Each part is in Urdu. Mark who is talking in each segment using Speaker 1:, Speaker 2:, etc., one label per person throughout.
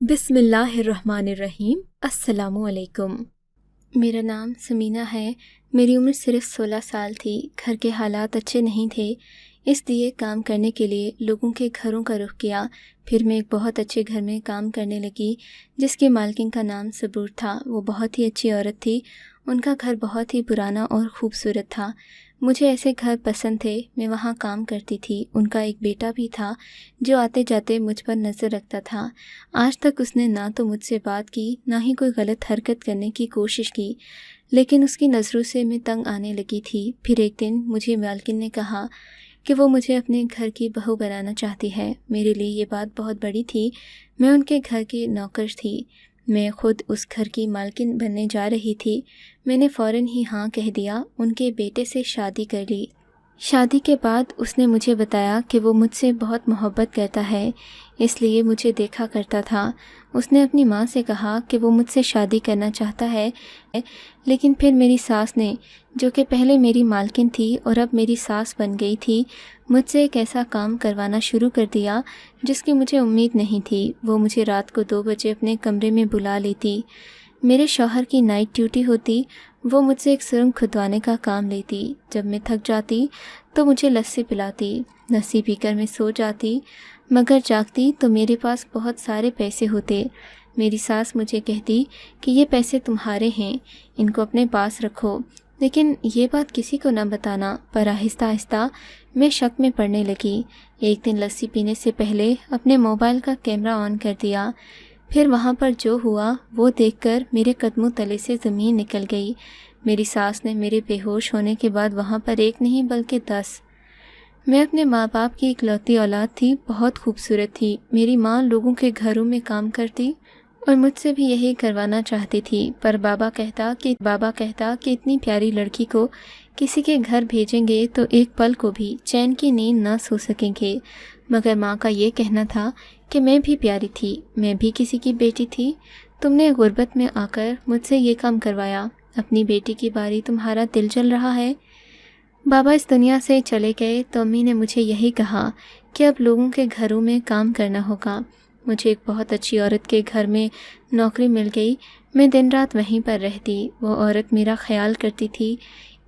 Speaker 1: بسم اللہ الرحمن الرحیم۔ السلام علیکم۔ میرا نام سمینہ ہے۔ میری عمر صرف 16 سال تھی۔ گھر کے حالات اچھے نہیں تھے، اس لیے کام کرنے کے لیے لوگوں کے گھروں کا رخ کیا۔ پھر میں ایک بہت اچھے گھر میں کام کرنے لگی جس کے مالکن کا نام صبور تھا۔ وہ بہت ہی اچھی عورت تھی۔ ان کا گھر بہت ہی پرانا اور خوبصورت تھا۔ مجھے ایسے گھر پسند تھے۔ میں وہاں کام کرتی تھی۔ ان کا ایک بیٹا بھی تھا جو آتے جاتے مجھ پر نظر رکھتا تھا۔ آج تک اس نے نہ تو مجھ سے بات کی، نہ ہی کوئی غلط حرکت کرنے کی کوشش کی، لیکن اس کی نظروں سے میں تنگ آنے لگی تھی۔ پھر ایک دن مجھے مالکن نے کہا کہ وہ مجھے اپنے گھر کی بہو بنانا چاہتی ہے۔ میرے لیے یہ بات بہت بڑی تھی۔ میں ان کے گھر کی نوکر تھی۔ میں خود اس گھر کی مالکن بننے جا رہی تھی۔ میں نے فوراً ہی ہاں کہہ دیا۔ ان کے بیٹے سے شادی کر لی۔ شادی کے بعد اس نے مجھے بتایا کہ وہ مجھ سے بہت محبت کرتا ہے، اس لیے مجھے دیکھا کرتا تھا۔ اس نے اپنی ماں سے کہا کہ وہ مجھ سے شادی کرنا چاہتا ہے، لیکن پھر میری ساس نے، جو کہ پہلے میری مالکن تھی اور اب میری ساس بن گئی تھی، مجھ سے ایک ایسا کام کروانا شروع کر دیا جس کی مجھے امید نہیں تھی۔ وہ مجھے رات کو 2 بجے اپنے کمرے میں بلا لیتی۔ میرے شوہر کی نائٹ ڈیوٹی ہوتی۔ وہ مجھ سے ایک سرنگ کھدوانے کا کام لیتی۔ جب میں تھک جاتی تو مجھے لسی پلاتی۔ لسی پی کر میں سو جاتی، مگر جاگتی تو میرے پاس بہت سارے پیسے ہوتے۔ میری ساس مجھے کہتی کہ یہ پیسے تمہارے ہیں، ان کو اپنے پاس رکھو، لیکن یہ بات کسی کو نہ بتانا۔ پر آہستہ آہستہ میں شک میں پڑنے لگی۔ ایک دن لسی پینے سے پہلے اپنے موبائل کا کیمرہ آن کر دیا۔ پھر وہاں پر جو ہوا وہ دیکھ کر میرے قدموں تلے سے زمین نکل گئی۔ میری ساس نے میرے بے ہوش ہونے کے بعد وہاں پر ایک نہیں بلکہ 10۔ میں اپنے ماں باپ کی اکلوتی اولاد تھی، بہت خوبصورت تھی۔ میری ماں لوگوں کے گھروں میں کام کرتی اور مجھ سے بھی یہی کروانا چاہتی تھی، پر بابا کہتا کہ اتنی پیاری لڑکی کو کسی کے گھر بھیجیں گے تو ایک پل کو بھی چین کی نیند نہ سو سکیں گے۔ مگر ماں کا یہ کہنا تھا کہ میں بھی پیاری تھی، میں بھی کسی کی بیٹی تھی۔ تم نے غربت میں آ کر مجھ سے یہ کام کروایا، اپنی بیٹی کی باری تمہارا دل جل رہا ہے۔ بابا اس دنیا سے چلے گئے تو امی نے مجھے یہی کہا کہ اب لوگوں کے گھروں میں کام کرنا ہوگا۔ مجھے ایک بہت اچھی عورت کے گھر میں نوکری مل گئی۔ میں دن رات وہیں پر رہتی۔ وہ عورت میرا خیال کرتی تھی،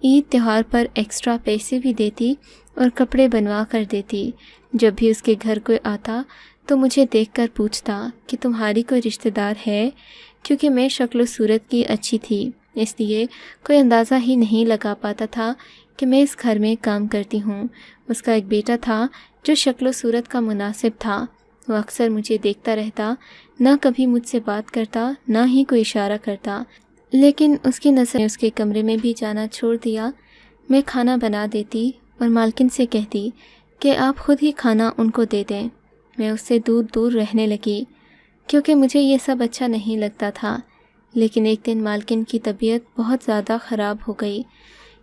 Speaker 1: عید تہوار پر ایکسٹرا پیسے بھی دیتی اور کپڑے بنوا کر دیتی۔ جب بھی اس کے گھر کوئی آتا تو مجھے دیکھ کر پوچھتا کہ تمہاری کوئی رشتہ دار ہے، کیونکہ میں شکل و صورت کی اچھی تھی، اس لیے کوئی اندازہ ہی نہیں لگا پاتا تھا کہ میں اس گھر میں کام کرتی ہوں۔ اس کا ایک بیٹا تھا جو شکل و صورت کا مناسب تھا۔ وہ اکثر مجھے دیکھتا رہتا، نہ کبھی مجھ سے بات کرتا، نہ ہی کوئی اشارہ کرتا، لیکن اس کی نظر نے اس کے کمرے میں بھی جانا چھوڑ دیا۔ میں کھانا بنا دیتی اور مالکن سے کہتی کہ آپ خود ہی کھانا ان کو دے دیں۔ میں اس سے دور دور رہنے لگی کیونکہ مجھے یہ سب اچھا نہیں لگتا تھا۔ لیکن ایک دن مالکن کی طبیعت بہت زیادہ خراب ہو گئی۔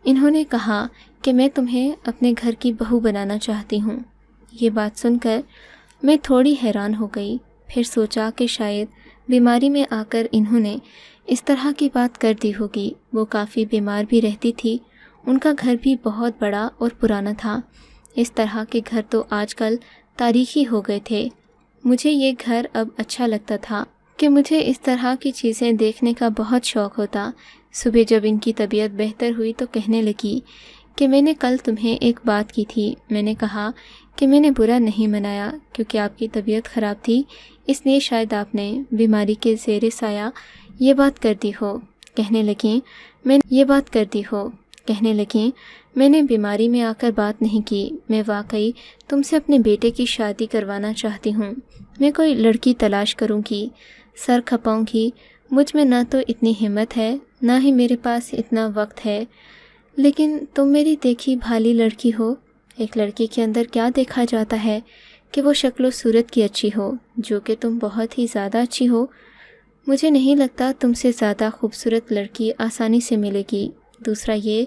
Speaker 1: انہوں نے کہا کہ میں تمہیں اپنے گھر کی بہو بنانا چاہتی ہوں۔ یہ بات سن کر میں تھوڑی حیران ہو گئی، پھر سوچا کہ شاید بیماری میں آ کر انہوں نے اس طرح کی بات کر دی ہوگی۔ وہ کافی بیمار بھی رہتی تھی۔ ان کا گھر بھی بہت بڑا اور پرانا تھا۔ اس طرح کے گھر تو آج کل تاریخی ہو گئے تھے۔ مجھے یہ گھر اب اچھا لگتا تھا کہ مجھے اس طرح کی چیزیں دیکھنے کا بہت شوق ہوتا۔ صبح جب ان کی طبیعت بہتر ہوئی تو کہنے لگی کہ میں نے کل تمہیں ایک بات کی تھی۔ میں نے کہا کہ میں نے برا نہیں منایا، کیونکہ آپ کی طبیعت خراب تھی، اس لیے شاید آپ نے بیماری کے زیر سایہ یہ بات کر دی ہو۔ کہنے لگیں میں نے بیماری میں آ کر بات نہیں کی، میں واقعی تم سے اپنے بیٹے کی شادی کروانا چاہتی ہوں۔ میں کوئی لڑکی تلاش کروں گی، سر کھپاؤں گی۔ مجھ میں نہ تو اتنی ہمت ہے، نہ ہی میرے پاس اتنا وقت ہے۔ لیکن تم میری دیکھی بھالی لڑکی ہو۔ ایک لڑکی کے اندر کیا دیکھا جاتا ہے کہ وہ شکل و صورت کی اچھی ہو، جو کہ تم بہت ہی زیادہ اچھی ہو۔ مجھے نہیں لگتا تم سے زیادہ خوبصورت لڑکی آسانی سے ملے گی۔ دوسرا یہ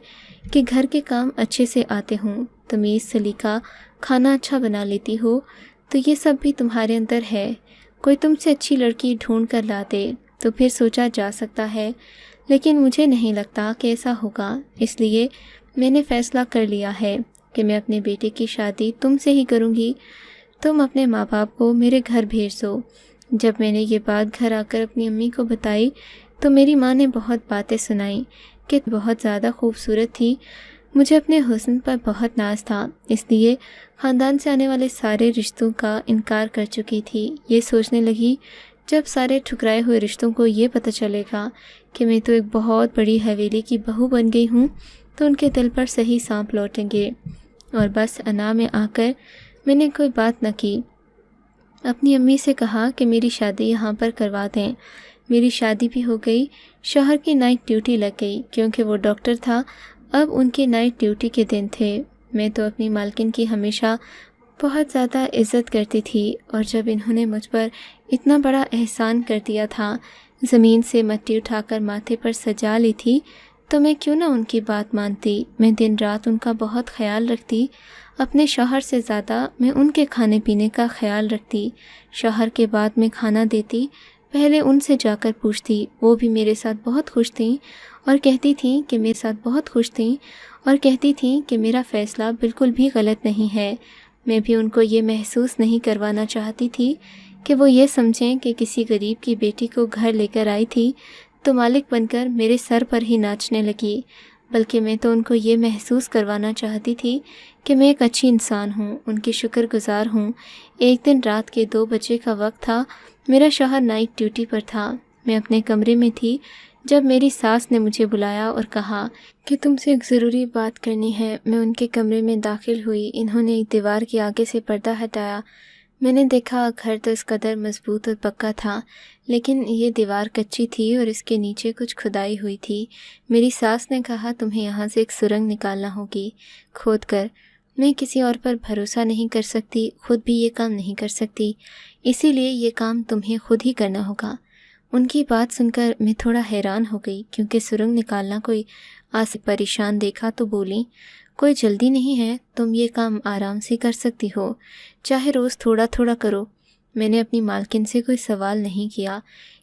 Speaker 1: کہ گھر کے کام اچھے سے آتے ہوں، تمیز سلیقہ، کھانا اچھا بنا لیتی ہو، تو یہ سب بھی تمہارے اندر ہے۔ کوئی تم سے اچھی لڑکی ڈھونڈ کر لا دے تو پھر سوچا جا سکتا ہے، لیکن مجھے نہیں لگتا کہ ایسا ہوگا۔ اس لیے میں نے فیصلہ کر لیا ہے کہ میں اپنے بیٹے کی شادی تم سے ہی کروں گی۔ تم اپنے ماں باپ کو میرے گھر بھیج دو، جب میں نے یہ بات گھر آ کر اپنی امی کو بتائی تو میری ماں نے بہت باتیں سنائیں کہ بہت زیادہ خوبصورت تھی، مجھے اپنے حسن پر بہت ناز تھا، اس لیے خاندان سے آنے والے سارے رشتوں کا انکار کر چکی تھی۔ یہ سوچنے لگی جب سارے ٹھکرائے ہوئے رشتوں کو یہ پتہ چلے گا کہ میں تو ایک بہت بڑی حویلی کی بہو بن گئی ہوں تو ان کے دل پر صحیح سانپ لوٹیں گے۔ اور بس انا میں آ کر میں نے کوئی بات نہ کی، اپنی امی سے کہا کہ میری شادی یہاں پر کروا دیں۔ میری شادی بھی ہو گئی، شوہر کی نائٹ ڈیوٹی لگ گئی کیونکہ وہ ڈاکٹر تھا، اب ان کی نائٹ ڈیوٹی کے دن تھے۔ میں تو اپنی مالکن کی ہمیشہ بہت زیادہ عزت کرتی تھی، اور جب انہوں نے مجھ پر اتنا بڑا احسان کر دیا تھا، زمین سے مٹی اٹھا کر ماتھے پر سجا لی تھی، تو میں کیوں نہ ان کی بات مانتی۔ میں دن رات ان کا بہت خیال رکھتی، اپنے شوہر سے زیادہ میں ان کے کھانے پینے کا خیال رکھتی۔ شوہر کے بعد میں کھانا دیتی، پہلے ان سے جا کر پوچھتی، وہ بھی میرے ساتھ بہت خوش تھیں اور کہتی تھیں کہ میرے ساتھ بہت خوش تھیں اور کہتی تھیں کہ میرا فیصلہ بالکل بھی غلط نہیں ہے۔ میں بھی ان کو یہ محسوس نہیں کروانا چاہتی تھی کہ وہ یہ سمجھیں کہ کسی غریب کی بیٹی کو گھر لے کر آئی تھی تو مالک بن کر میرے سر پر ہی ناچنے لگی، بلکہ میں تو ان کو یہ محسوس کروانا چاہتی تھی کہ میں ایک اچھی انسان ہوں، ان کی شکر گزار ہوں۔ ایک دن رات کے 2 بجے کا وقت تھا، میرا شوہر نائٹ ڈیوٹی پر تھا، میں اپنے کمرے میں تھی جب میری ساس نے مجھے بلایا اور کہا کہ تم سے ایک ضروری بات کرنی ہے۔ میں ان کے کمرے میں داخل ہوئی، انہوں نے ایک دیوار کے آگے سے پردہ ہٹایا۔ میں نے دیکھا گھر تو اس قدر مضبوط اور پکا تھا، لیکن یہ دیوار کچی تھی اور اس کے نیچے کچھ کھدائی ہوئی تھی۔ میری ساس نے کہا تمہیں یہاں سے ایک سرنگ نکالنا ہوگی کھود کر، میں کسی اور پر بھروسہ نہیں کر سکتی، خود بھی یہ کام نہیں کر سکتی، اسی لیے یہ کام تمہیں خود ہی کرنا ہوگا۔ ان کی بات سن کر میں تھوڑا حیران ہو گئی کیونکہ سرنگ نکالنا کوئی آسے پریشان دیکھا تو بولی کوئی جلدی نہیں ہے، تم یہ کام آرام سے کر سکتی ہو، چاہے روز تھوڑا تھوڑا کرو۔ میں نے اپنی مالکن سے کوئی سوال نہیں کیا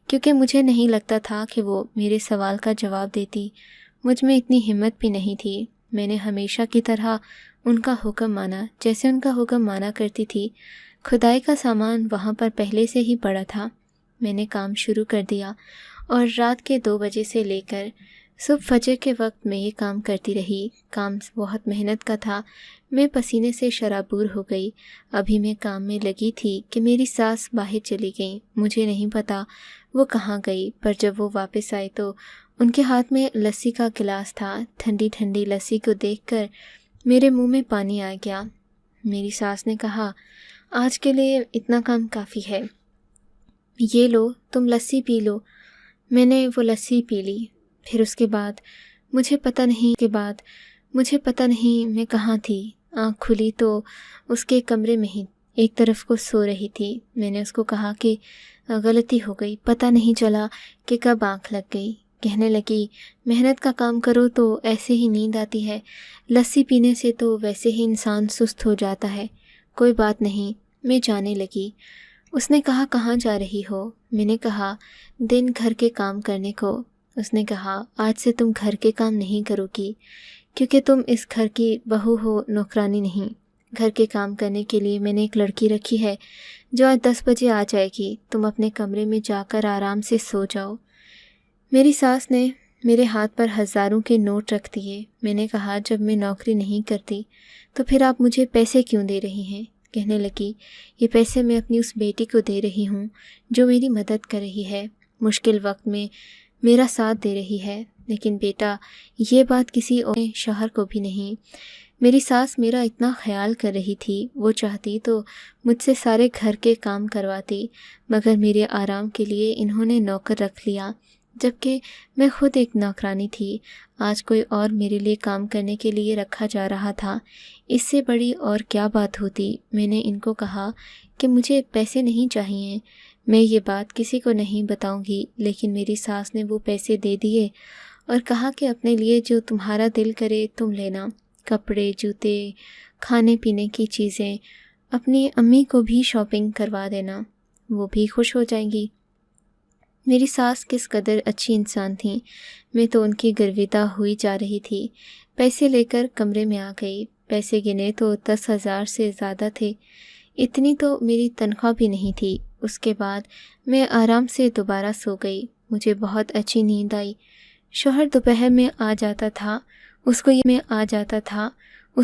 Speaker 1: کیونکہ مجھے نہیں لگتا تھا کہ وہ میرے سوال کا جواب دیتی، مجھ میں اتنی ہمت بھی نہیں تھی۔ میں نے ہمیشہ کی طرح ان کا حکم مانا، جیسے ان کا حکم مانا کرتی تھی۔ کھدائی کا سامان وہاں پر پہلے سے ہی پڑا تھا، میں نے کام شروع کر دیا اور رات کے 2 بجے سے لے کر صبح فجر کے وقت میں یہ کام کرتی رہی۔ کام بہت محنت کا تھا، میں پسینے سے شرابور ہو گئی۔ ابھی میں کام میں لگی تھی کہ میری ساس باہر چلی گئیں، مجھے نہیں پتا وہ کہاں گئی، پر جب وہ واپس آئی تو ان کے ہاتھ میں لسی کا گلاس تھا۔ ٹھنڈی ٹھنڈی لسی کو دیکھ کر میرے منہ میں پانی آ گیا۔ میری ساس نے کہا آج کے لیے اتنا کام کافی ہے، یہ لو تم لسی پی لو۔ میں نے وہ لسی پی لی، پھر اس کے بعد مجھے پتہ نہیں میں کہاں تھی۔ آنکھ کھلی تو اس کے کمرے میں ہی ایک طرف کو سو رہی تھی۔ میں نے اس کو کہا کہ غلطی ہو گئی، پتہ نہیں چلا کہ کب آنکھ لگ گئی۔ کہنے لگی محنت کا کام کرو تو ایسے ہی نیند آتی ہے، لسی پینے سے تو ویسے ہی انسان سست ہو جاتا ہے، کوئی بات نہیں، میں جانے لگی۔ اس نے کہا کہاں جا رہی ہو؟ میں نے کہا دن گھر کے کام کرنے کو۔ اس نے کہا آج سے تم گھر کے کام نہیں کرو گی کیونکہ تم اس گھر کی بہو ہو، نوکرانی نہیں۔ گھر کے کام کرنے کے لیے میں نے ایک لڑکی رکھی ہے جو آج 10 بجے آ جائے گی، تم اپنے کمرے میں جا کر آرام سے سو جاؤ۔ میری ساس نے میرے ہاتھ پر ہزاروں کے نوٹ رکھ دیے۔ میں نے کہا جب میں نوکری نہیں کرتی تو پھر آپ مجھے پیسے کیوں دے رہی ہیں؟ کہنے لگی یہ پیسے میں اپنی اس بیٹی کو دے رہی ہوں جو میری مدد کر رہی ہے، مشکل وقت میں میرا ساتھ دے رہی ہے، لیکن بیٹا یہ بات کسی اور شوہر کو بھی نہیں۔ میری ساس میرا اتنا خیال کر رہی تھی، وہ چاہتی تو مجھ سے سارے گھر کے کام کرواتی، مگر میرے آرام کے لیے انہوں نے نوکر رکھ لیا، جبکہ میں خود ایک نوکرانی تھی۔ آج کوئی اور میرے لیے کام کرنے کے لیے رکھا جا رہا تھا، اس سے بڑی اور کیا بات ہوتی۔ میں نے ان کو کہا کہ مجھے پیسے نہیں چاہیے، میں یہ بات کسی کو نہیں بتاؤں گی، لیکن میری ساس نے وہ پیسے دے دیے اور کہا کہ اپنے لیے جو تمہارا دل کرے تم لینا، کپڑے، جوتے، کھانے پینے کی چیزیں، اپنی امی کو بھی شاپنگ کروا دینا، وہ بھی خوش ہو جائیں گی۔ میری ساس کس قدر اچھی انسان تھیں، میں تو ان کی گرویدہ ہوئی جا رہی تھی۔ پیسے لے کر کمرے میں آ گئی، پیسے گنے تو 10,000 سے زیادہ تھے، اتنی تو میری تنخواہ بھی نہیں تھی۔ اس کے بعد میں آرام سے دوبارہ سو گئی۔ مجھے بہت اچھی نیند آئی۔ شوہر دوپہر میں آ جاتا تھا، اس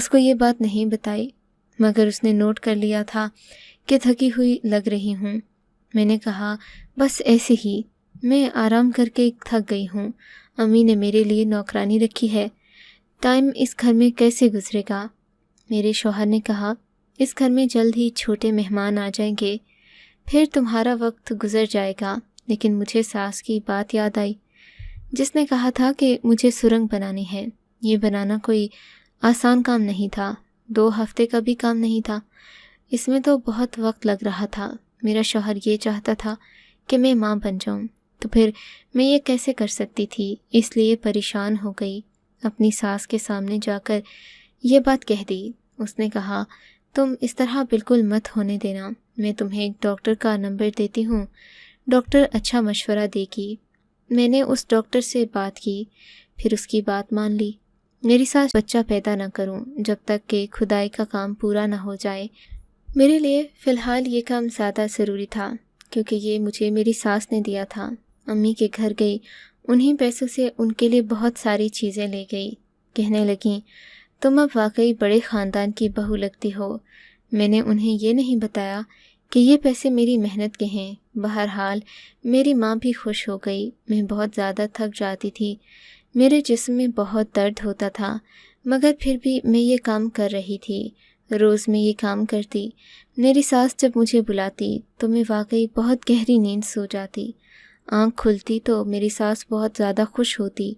Speaker 1: کو یہ بات نہیں بتائی، مگر اس نے نوٹ کر لیا تھا کہ تھکی ہوئی لگ رہی ہوں۔ میں نے کہا بس ایسے ہی، میں آرام کر کے تھک گئی ہوں۔ امی نے میرے لیے نوکرانی رکھی ہے، ٹائم اس گھر میں کیسے گزرے گا؟ میرے شوہر نے کہا اس گھر میں جلد ہی چھوٹے مہمان آ جائیں گے، پھر تمہارا وقت گزر جائے گا۔ لیکن مجھے ساس کی بات یاد آئی جس نے کہا تھا کہ مجھے سرنگ بنانی ہے۔ یہ بنانا کوئی آسان کام نہیں تھا، 2 ہفتے کا بھی کام نہیں تھا، اس میں تو بہت وقت لگ رہا تھا۔ میرا شوہر یہ چاہتا تھا کہ میں ماں بن جاؤں، تو پھر میں یہ کیسے کر سکتی تھی؟ اس لیے پریشان ہو گئی۔ اپنی ساس کے سامنے جا کر یہ بات کہہ دی۔ اس نے کہا تم اس طرح بالکل مت ہونے دینا، میں تمہیں ایک ڈاکٹر کا نمبر دیتی ہوں، ڈاکٹر اچھا مشورہ دے گی۔ میں نے اس ڈاکٹر سے بات کی، پھر اس کی بات مان لی۔ میری ساس بچہ پیدا نہ کروں جب تک کہ کھدائی کا کام پورا نہ ہو جائے۔ میرے لیے فی الحال یہ کام زیادہ ضروری تھا کیونکہ یہ مجھے میری ساس نے دیا تھا۔ امی کے گھر گئی، انہیں پیسوں سے ان کے لیے بہت ساری چیزیں لے گئی۔ کہنے لگیں تم اب واقعی بڑے خاندان کی بہو لگتی ہو۔ میں نے انہیں یہ نہیں بتایا کہ یہ پیسے میری محنت کے ہیں۔ بہرحال میری ماں بھی خوش ہو گئی۔ میں بہت زیادہ تھک جاتی تھی، میرے جسم میں بہت درد ہوتا تھا، مگر پھر بھی میں یہ کام کر رہی تھی۔ روز میں یہ کام کرتی۔ میری ساس جب مجھے بلاتی تو میں واقعی بہت گہری نیند سو جاتی۔ آنکھ کھلتی تو میری ساس بہت زیادہ خوش ہوتی،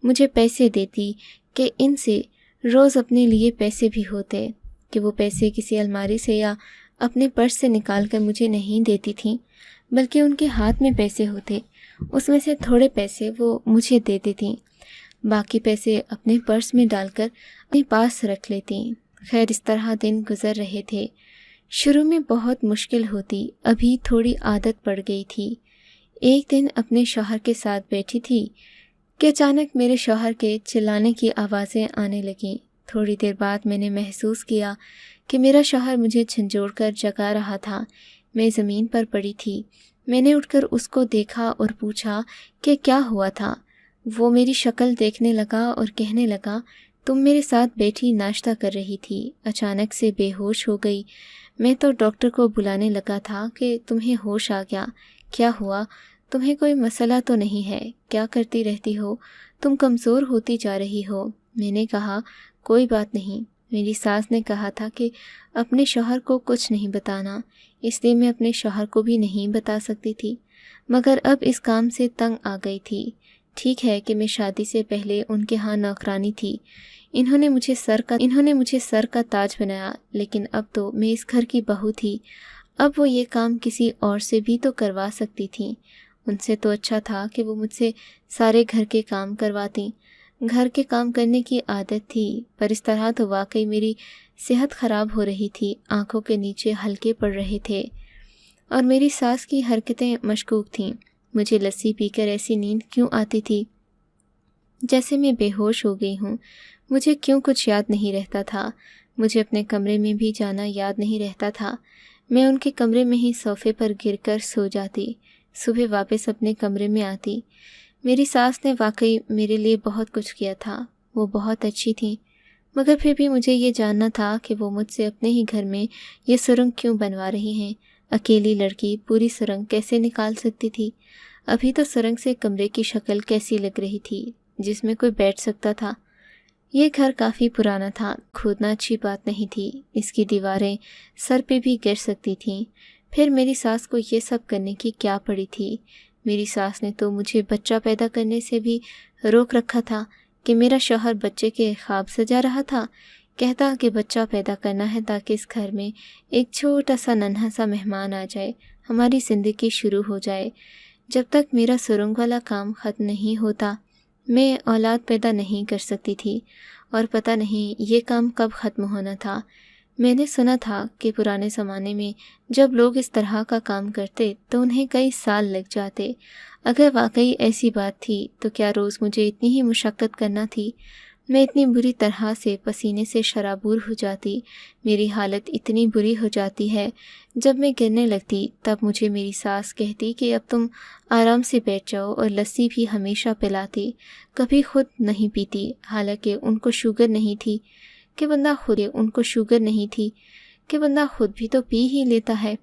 Speaker 1: مجھے پیسے دیتی کہ ان سے روز اپنے لیے پیسے بھی ہوتے، کہ وہ پیسے کسی الماری سے یا اپنے پرس سے نکال کر مجھے نہیں دیتی تھیں، بلکہ ان کے ہاتھ میں پیسے ہوتے، اس میں سے تھوڑے پیسے وہ مجھے دیتی تھیں، باقی پیسے اپنے پرس میں ڈال کر اپنے پاس رکھ لیتی۔ خیر اس طرح دن گزر رہے تھے۔ شروع میں بہت مشکل ہوتی، ابھی تھوڑی عادت پڑ گئی تھی۔ ایک دن اپنے شوہر کے ساتھ بیٹھی تھی کہ اچانک میرے شوہر کے چلانے کی آوازیں آنے لگیں۔ تھوڑی دیر بعد میں نے محسوس کیا کہ میرا شوہر مجھے جھنجھوڑ کر جگا رہا تھا۔ میں زمین پر پڑی تھی۔ میں نے اٹھ کر اس کو دیکھا اور پوچھا کہ کیا ہوا تھا۔ وہ میری شکل دیکھنے لگا اور کہنے لگا تم میرے ساتھ بیٹھی ناشتہ کر رہی تھی، اچانک سے بے ہوش ہو گئی۔ میں تو ڈاکٹر کو بلانے لگا تھا کہ تمہیں ہوش آ گیا، کیا ہوا؟ تمہیں کوئی مسئلہ تو نہیں ہے؟ کیا کرتی رہتی ہو؟ تم کمزور ہوتی جا رہی ہو۔ میں نے کہا کوئی بات نہیں۔ میری ساس نے کہا تھا کہ اپنے شوہر کو کچھ نہیں بتانا، اس لیے میں اپنے شوہر کو بھی نہیں بتا سکتی تھی، مگر اب اس کام سے تنگ آ گئی تھی۔ ٹھیک ہے کہ میں شادی سے پہلے ان کے ہاں نوکرانی تھی، انہوں نے مجھے سر کا تاج بنایا، لیکن اب تو میں اس گھر کی بہو تھی، اب وہ یہ کام کسی اور سے بھی تو کروا سکتی تھیں۔ ان سے تو اچھا تھا کہ وہ مجھ سے سارے گھر کے کام کرواتی۔ گھر کے کام کرنے کی عادت تھی، پر اس طرح تو واقعی میری صحت خراب ہو رہی تھی، آنکھوں کے نیچے ہلکے پڑ رہے تھے اور میری ساس کی حرکتیں مشکوک تھیں۔ مجھے لسی پی کر ایسی نیند کیوں آتی تھی جیسے میں بے ہوش ہو گئی ہوں۔ مجھے کیوں کچھ یاد نہیں رہتا تھا، مجھے اپنے کمرے میں بھی جانا یاد نہیں رہتا تھا۔ میں ان کے کمرے میں ہی صوفے پر گر کر سو جاتی، صبح واپس اپنے کمرے میں آتی۔ میری ساس نے واقعی میرے لیے بہت کچھ کیا تھا، وہ بہت اچھی تھیں، مگر پھر بھی مجھے یہ جاننا تھا کہ وہ مجھ سے اپنے ہی گھر میں یہ سرنگ کیوں بنوا رہی ہیں۔ اکیلی لڑکی پوری سرنگ کیسے نکال سکتی تھی؟ ابھی تو سرنگ سے کمرے کی شکل کیسی لگ رہی تھی جس میں کوئی بیٹھ سکتا تھا۔ یہ گھر کافی پرانا تھا، کھودنا اچھی بات نہیں تھی، اس کی دیواریں سر پہ بھی گر سکتی تھیں۔ پھر میری ساس کو یہ سب کرنے کی کیا پڑی تھی؟ میری ساس نے تو مجھے بچہ پیدا کرنے سے بھی روک رکھا تھا کہ میرا شوہر بچے کے خواب سجا رہا تھا، کہتا کہ بچہ پیدا کرنا ہے تاکہ اس گھر میں ایک چھوٹا سا ننھا سا مہمان آ جائے، ہماری زندگی شروع ہو جائے۔ جب تک میرا سرنگ والا کام ختم نہیں ہوتا میں اولاد پیدا نہیں کر سکتی تھی، اور پتہ نہیں یہ کام کب ختم ہونا تھا۔ میں نے سنا تھا کہ پرانے زمانے میں جب لوگ اس طرح کا کام کرتے تو انہیں کئی سال لگ جاتے۔ اگر واقعی ایسی بات تھی تو کیا روز مجھے اتنی ہی مشقت کرنا تھی؟ میں اتنی بری طرح سے پسینے سے شرابور ہو جاتی، میری حالت اتنی بری ہو جاتی ہے، جب میں گرنے لگتی تب مجھے میری ساس کہتی کہ اب تم آرام سے بیٹھ جاؤ، اور لسی بھی ہمیشہ پلاتی، کبھی خود نہیں پیتی، حالانکہ ان کو شوگر نہیں تھی کہ بندہ خود بھی تو پی ہی لیتا ہے۔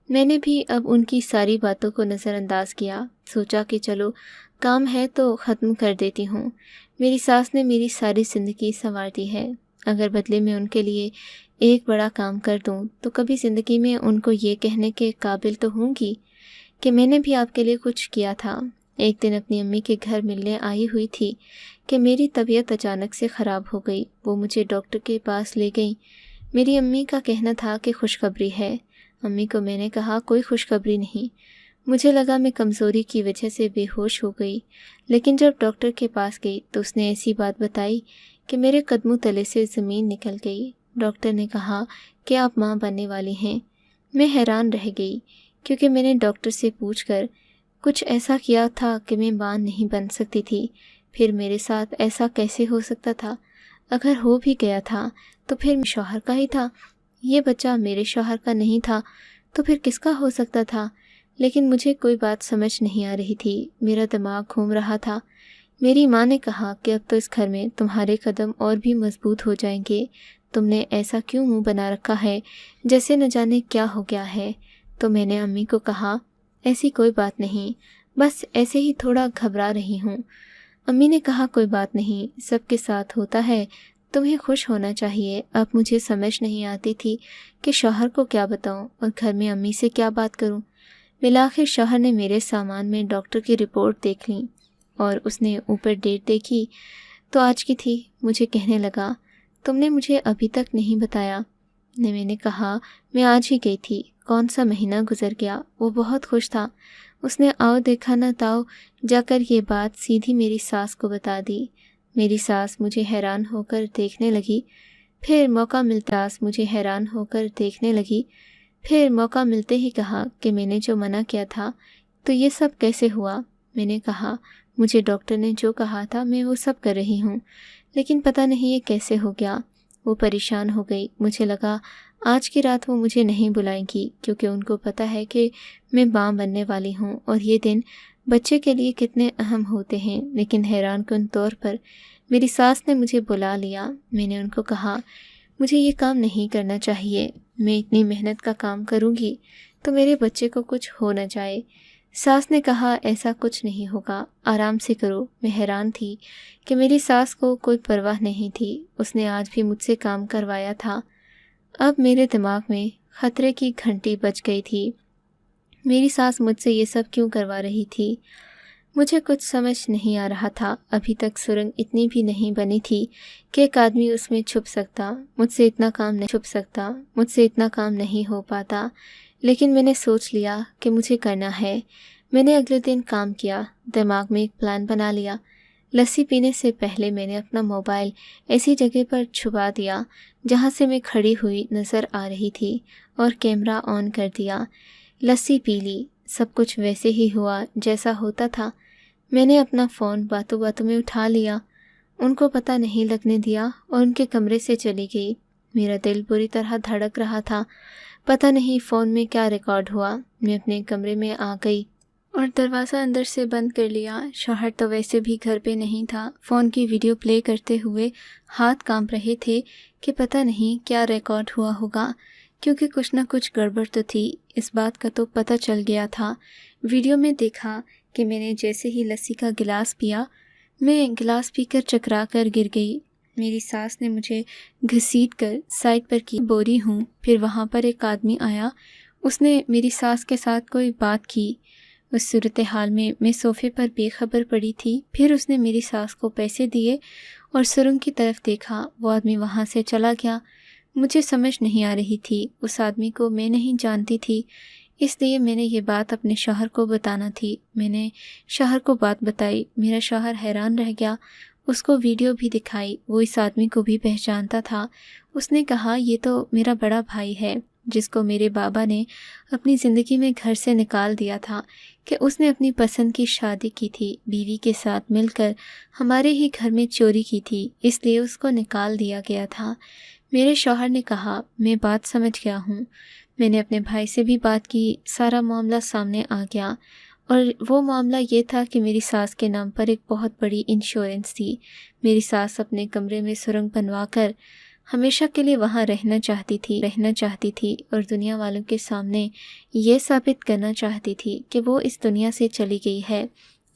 Speaker 1: میں نے بھی اب ان کی ساری باتوں کو نظر انداز کیا، سوچا کہ چلو کام ہے تو ختم کر دیتی ہوں۔ میری ساس نے میری ساری زندگی سنوار دی ہے، اگر بدلے میں ان کے لیے ایک بڑا کام کر دوں تو کبھی زندگی میں ان کو یہ کہنے کے قابل تو ہوں گی کہ میں نے بھی آپ کے لیے کچھ کیا تھا۔ ایک دن اپنی امی کے گھر ملنے آئی ہوئی تھی کہ میری طبیعت اچانک سے خراب ہو گئی، وہ مجھے ڈاکٹر کے پاس لے گئیں۔ میری امی کا کہنا تھا کہ خوشخبری ہے۔ امی کو میں نے کہا کوئی خوشخبری نہیں، مجھے لگا میں کمزوری کی وجہ سے بے ہوش ہو گئی، لیکن جب ڈاکٹر کے پاس گئی تو اس نے ایسی بات بتائی کہ میرے قدموں تلے سے زمین نکل گئی۔ ڈاکٹر نے کہا کہ آپ ماں بننے والی ہیں۔ میں حیران رہ گئی، کیونکہ میں نے ڈاکٹر سے پوچھ کر کچھ ایسا کیا تھا کہ میں ماں نہیں بن سکتی تھی، پھر میرے ساتھ ایسا کیسے ہو سکتا تھا؟ اگر ہو بھی گیا تھا تو پھر شوہر کا ہی تھا، یہ بچہ میرے شوہر کا نہیں تھا تو پھر کس کا ہو سکتا تھا؟ لیکن مجھے کوئی بات سمجھ نہیں آ رہی تھی، میرا دماغ گھوم رہا تھا۔ میری ماں نے کہا کہ اب تو اس گھر میں تمہارے قدم اور بھی مضبوط ہو جائیں گے، تم نے ایسا کیوں منہ بنا رکھا ہے جیسے نہ جانے کیا ہو گیا ہے؟ تو میں نے امی کو کہا ایسی کوئی بات نہیں، بس ایسے ہی تھوڑا گھبرا رہی ہوں۔ امی نے کہا کوئی بات نہیں، سب کے ساتھ ہوتا ہے، تمہیں خوش ہونا چاہیے۔ اب مجھے سمجھ نہیں آتی تھی کہ شوہر کو کیا بتاؤں اور گھر میں امی سے کیا بات کروں۔ بالآخر شوہر نے میرے سامان میں ڈاکٹر کی رپورٹ دیکھ لی اور اس نے اوپر ڈیٹ دیکھی تو آج کی تھی۔ مجھے کہنے لگا تم نے مجھے ابھی تک نہیں بتایا۔ میں نے کہا میں آج ہی گئی تھی، کون سا مہینہ گزر گیا۔ وہ بہت خوش تھا، اس نے آؤ دیکھا نہ تاؤ جا کر یہ بات سیدھی میری ساس کو بتا دی۔ میری ساس مجھے حیران ہو کر دیکھنے لگی، پھر موقع ملتے ہی کہا کہ میں نے جو منع کیا تھا تو یہ سب کیسے ہوا؟ میں نے کہا مجھے ڈاکٹر نے جو کہا تھا میں وہ سب کر رہی ہوں، لیکن پتہ نہیں یہ کیسے ہو گیا۔ وہ پریشان ہو گئی، مجھے لگا آج کی رات وہ مجھے نہیں بلائیں گی، کیونکہ ان کو پتہ ہے کہ میں ماں بننے والی ہوں اور یہ دن بچے کے لیے کتنے اہم ہوتے ہیں۔ لیکن حیران کن طور پر میری ساس نے مجھے بلا لیا۔ میں نے ان کو کہا مجھے یہ کام نہیں کرنا چاہیے، میں اتنی محنت کا کام کروں گی تو میرے بچے کو کچھ ہو نہ جائے۔ ساس نے کہا ایسا کچھ نہیں ہوگا، آرام سے کرو۔ میں حیران تھی کہ میری ساس کو کوئی پرواہ نہیں تھی، اس نے آج بھی مجھ سے کام کروایا تھا۔ اب میرے دماغ میں خطرے کی گھنٹی بج گئی تھی، میری ساس مجھ سے یہ سب کیوں کروا رہی تھی؟ مجھے کچھ سمجھ نہیں آ رہا تھا۔ ابھی تک سرنگ اتنی بھی نہیں بنی تھی کہ ایک آدمی اس میں چھپ سکتا، مجھ سے اتنا کام نہیں ہو پاتا، لیکن میں نے سوچ لیا کہ مجھے کرنا ہے۔ میں نے اگلے دن کام کیا، دماغ میں ایک پلان بنا لیا۔ لسی پینے سے پہلے میں نے اپنا موبائل ایسی جگہ پر چھپا دیا جہاں سے میں کھڑی ہوئی نظر آ رہی تھی اور کیمرہ آن کر دیا۔ لسی پی لی، سب کچھ ویسے ہی ہوا جیسا ہوتا تھا۔ میں نے اپنا فون باتوں باتوں میں اٹھا لیا، ان کو پتہ نہیں لگنے دیا اور ان کے کمرے سے چلی گئی۔ میرا دل بری طرح دھڑک رہا تھا، پتہ نہیں فون میں کیا ریکارڈ ہوا۔ میں اپنے کمرے میں آ گئی اور دروازہ اندر سے بند کر لیا۔ شوہر تو ویسے بھی گھر پہ نہیں تھا، فون کی ویڈیو پلے کرتے ہوئے ہاتھ کانپ رہے تھے کہ پتہ نہیں کیا ریکارڈ ہوا ہوگا، کیونکہ کچھ نہ کچھ گڑبڑ تو تھی، اس بات کا تو پتہ چل گیا تھا۔ ویڈیو میں دیکھا کہ میں نے جیسے ہی لسی کا گلاس پیا، میں گلاس پی کر چکرا کر گر گئی۔ میری ساس نے مجھے گھسیٹ کر سائڈ پر کی، بوری ہوں۔ پھر وہاں پر ایک آدمی آیا، اس نے میری ساس کے ساتھ کوئی بات کی۔ اس صورتحال میں صوفے پر بے خبر پڑی تھی۔ پھر اس نے میری ساس کو پیسے دیے اور سرنگ کی طرف دیکھا، وہ آدمی وہاں سے چلا گیا۔ مجھے سمجھ نہیں آ رہی تھی، اس آدمی کو میں نہیں جانتی تھی، اس لیے میں نے یہ بات اپنے شوہر کو بتانا تھی۔ میں نے شوہر کو بات بتائی، میرا شوہر حیران رہ گیا، اس کو ویڈیو بھی دکھائی، وہ اس آدمی کو بھی پہچانتا تھا۔ اس نے کہا یہ تو میرا بڑا بھائی ہے۔ جس کو میرے بابا نے اپنی زندگی میں گھر سے نکال دیا تھا کہ اس نے اپنی پسند کی شادی کی تھی، بیوی کے ساتھ مل کر ہمارے ہی گھر میں چوری کی تھی، اس لیے اس کو نکال دیا گیا تھا۔ میرے شوہر نے کہا میں بات سمجھ گیا ہوں۔ میں نے اپنے بھائی سے بھی بات کی، سارا معاملہ سامنے آ گیا، اور وہ معاملہ یہ تھا کہ میری ساس کے نام پر ایک بہت بڑی انشورنس تھی۔ میری ساس اپنے کمرے میں سرنگ بنوا کر ہمیشہ کے لیے وہاں رہنا چاہتی تھی اور دنیا والوں کے سامنے یہ ثابت کرنا چاہتی تھی کہ وہ اس دنیا سے چلی گئی ہے،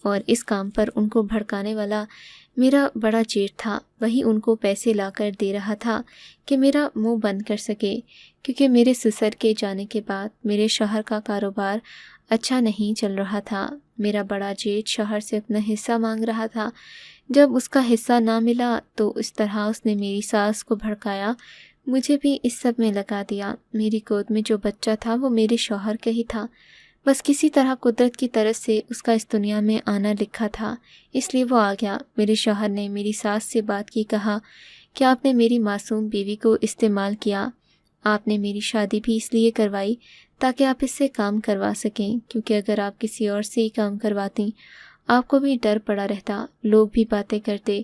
Speaker 1: اور اس کام پر ان کو بھڑکانے والا میرا بڑا جیٹ تھا۔ وہی ان کو پیسے لا کر دے رہا تھا کہ میرا منہ بند کر سکے، کیونکہ میرے سسر کے جانے کے بعد میرے شوہر کا کاروبار اچھا نہیں چل رہا تھا۔ میرا بڑا جیٹ شوہر سے اپنا حصہ مانگ رہا تھا۔ جب اس کا حصہ نہ ملا تو اس طرح اس نے میری ساس کو بھڑکایا، مجھے بھی اس سب میں لگا دیا۔ میری گود میں جو بچہ تھا وہ میرے شوہر کا ہی تھا، بس کسی طرح قدرت کی طرف سے اس کا اس دنیا میں آنا لکھا تھا، اس لیے وہ آ گیا۔ میرے شوہر نے میری ساس سے بات کی، کہا کہ آپ نے میری معصوم بیوی کو استعمال کیا، آپ نے میری شادی بھی اس لیے کروائی تاکہ آپ اس سے کام کروا سکیں، کیونکہ اگر آپ کسی اور سے ہی کام کرواتی آپ کو بھی ڈر پڑا رہتا، لوگ بھی باتیں کرتے۔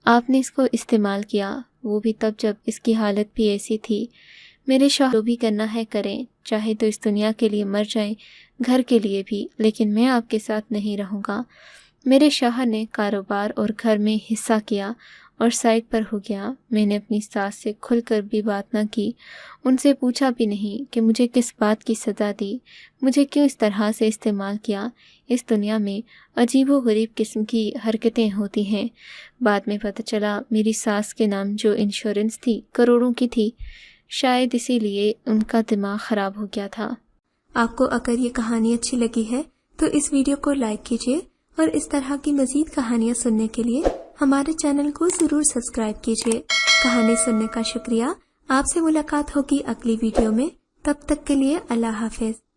Speaker 1: آپ نے اس کو استعمال کیا، وہ بھی تب جب اس کی حالت بھی ایسی تھی۔ میرے شوہر جو بھی کرنا ہے کریں، چاہے تو اس دنیا کے لیے مر جائیں، گھر کے لیے بھی، لیکن میں آپ کے ساتھ نہیں رہوں گا۔ میرے شوہر نے کاروبار اور گھر میں حصہ کیا اور سائڈ پر ہو گیا۔ میں نے اپنی ساس سے کھل کر بھی بات نہ کی، ان سے پوچھا بھی نہیں کہ مجھے کس بات کی سزا دی، مجھے کیوں اس طرح سے استعمال کیا۔ اس دنیا میں عجیب و غریب قسم کی حرکتیں ہوتی ہیں۔ بعد میں پتہ چلا میری ساس کے نام جو انشورنس تھی کروڑوں کی تھی، شاید اسی لیے ان کا دماغ خراب ہو گیا تھا۔
Speaker 2: آپ کو اگر یہ کہانی اچھی لگی ہے تو اس ویڈیو کو لائک کیجیے، اور اس طرح کی مزید کہانیاں سننے کے لیے ہمارے چینل کو ضرور سبسکرائب کیجیے۔ کہانی سننے کا شکریہ۔ آپ سے ملاقات ہوگی اگلی ویڈیو میں، تب تک کے لیے اللہ حافظ۔